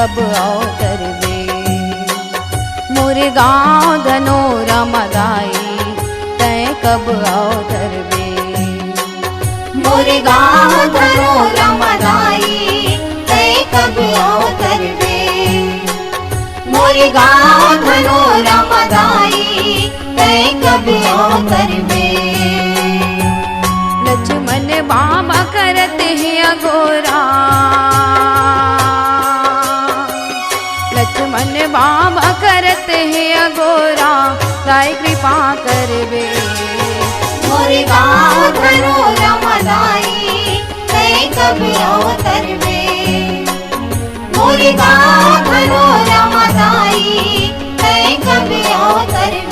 कब अवतरबे। मोर गाँव धनोरा मदाई तय कब अवतरबे। मोर गाँव धनोरा मदाई तय कब अवतरबे। मोर गाँव धनोरा मदाई तय कब अवतरबे। लक्ष्मण बाबा करते हैं अघोरा, लक्ष्मण बाबा करते हैं अघोरा ताई कृपा करबे। मोर गाँव धनोरा मदाई तय कब अवतरबे। मोर गाँव धनोरा मदाई तय कब अवतरबे।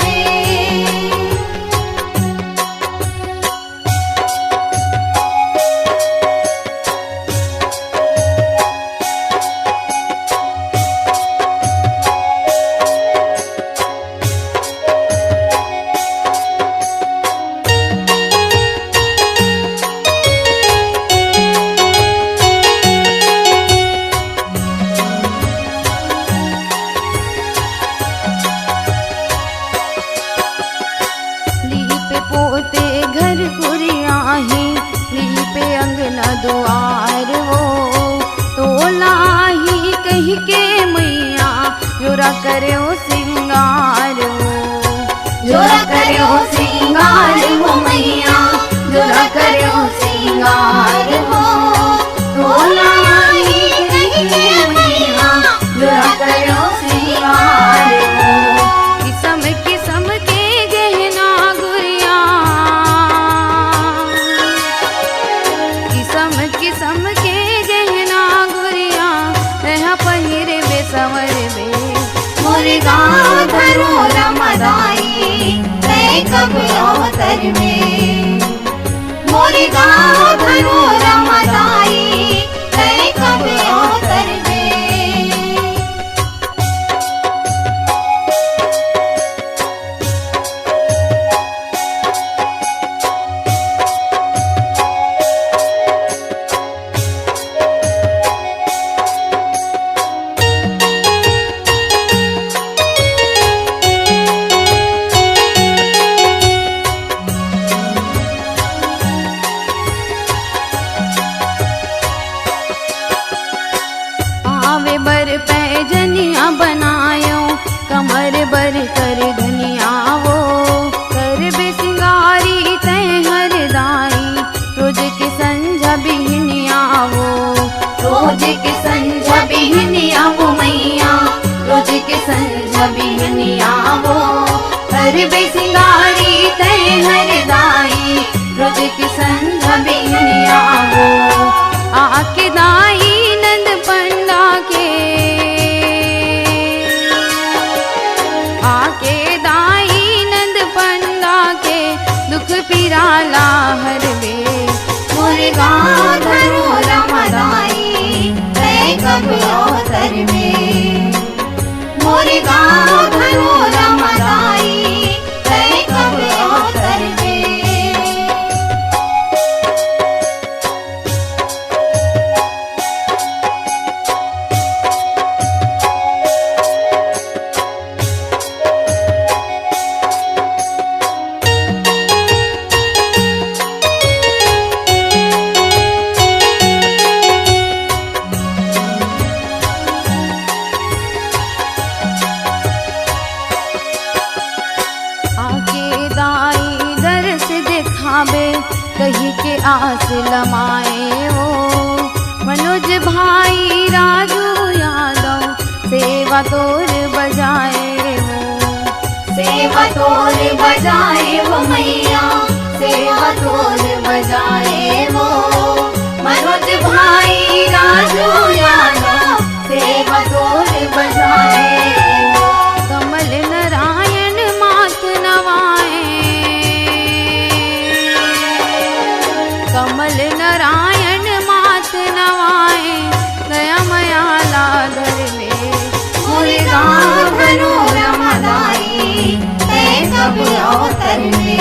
पोते घर कुरियाही लीपे अंगना दुआर वो तोलाही कही के मैया जोरा करे सिंगार वो। जोरा करो सिंगार हो मैया, जोरा करो सिंगार हो। तोलाई कही के मैया जोरा करो सिंगार हो। किस्म किस्म के गहना गुड़िया, किस्म किस्म के गहना गुड़िया यहाँ पहिरे बेसवर बे। मोर गाँव धनोरा मदाई तय कब अवतरबे। मोर गाँव धनोरा मदाई तय कब अवतरबे। आवे बर पैजनिया बनायो कमर बर कर धनिया वो। कर बे सिंगारी तय हरदाई रोज के संझा बिहनिया वो। रोज के संझा बिहनिया वो मैया, रोज के संझा बिहनिया वो। कर बे सिंगारी तय हरदाई रोज के संझा बिहनिया वो। आके दाई नंद पंडा के, आके दाई नंद पंडा के दुख पीरा हरबे। मोर गाँव धनोरा मदाई तय कब अवतरबे। मोर गाँव धनोरा मदाई तय कब अवतरबे। कही के आस लमाए वो। मनोज भाई राजू यादव सेवा तोर बजाए वो। सेवा तोर बजाए वो मैया, सेवा तोर बजाए वो। मनोज भाई राजू यादव सेवा तोर बजाए वो। कमल नारायण माथ नवाए, कमल नारायण माथ नवाए गया मयाला घर में। मोर गाँव धनोरा मदाई तय कब अवतरबे।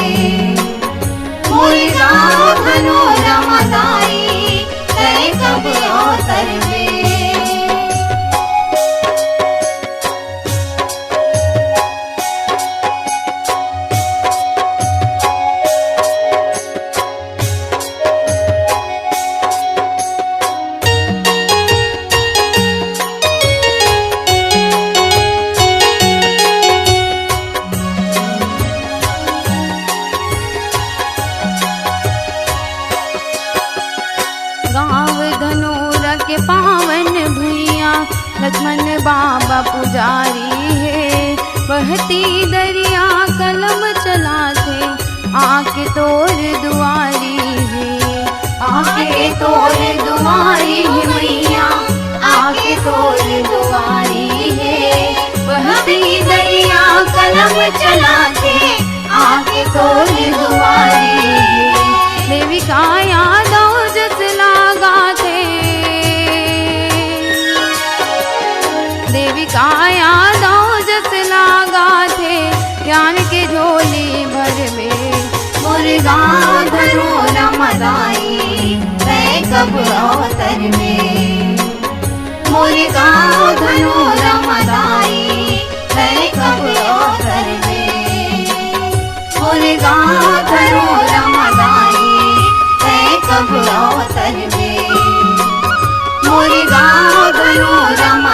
मोर गाँव धनोरा मदाई तय कब अवतरबे। लक्ष्मण बाबा पुजारी है, बहती दरिया कलम चलाते, आके तोर दुआरी है। आके तोर दुआरी है मैया, आके तोर दुआरी है। बहती दरिया कलम चलाते, आके तोर दुआरी है। देवी का यादव जस लागा थे, देवी का यादव जस लागा थे, ज्ञान के झोली भर में। मुर्गा धरो रमदाई, मैं कब अवतर में। मुर्गा धरो रमदाई, मैं कब अवतर में। मुर्गा धरो रमदाई, मैं कब अवतर में। मुर्गा धरो रमदाई।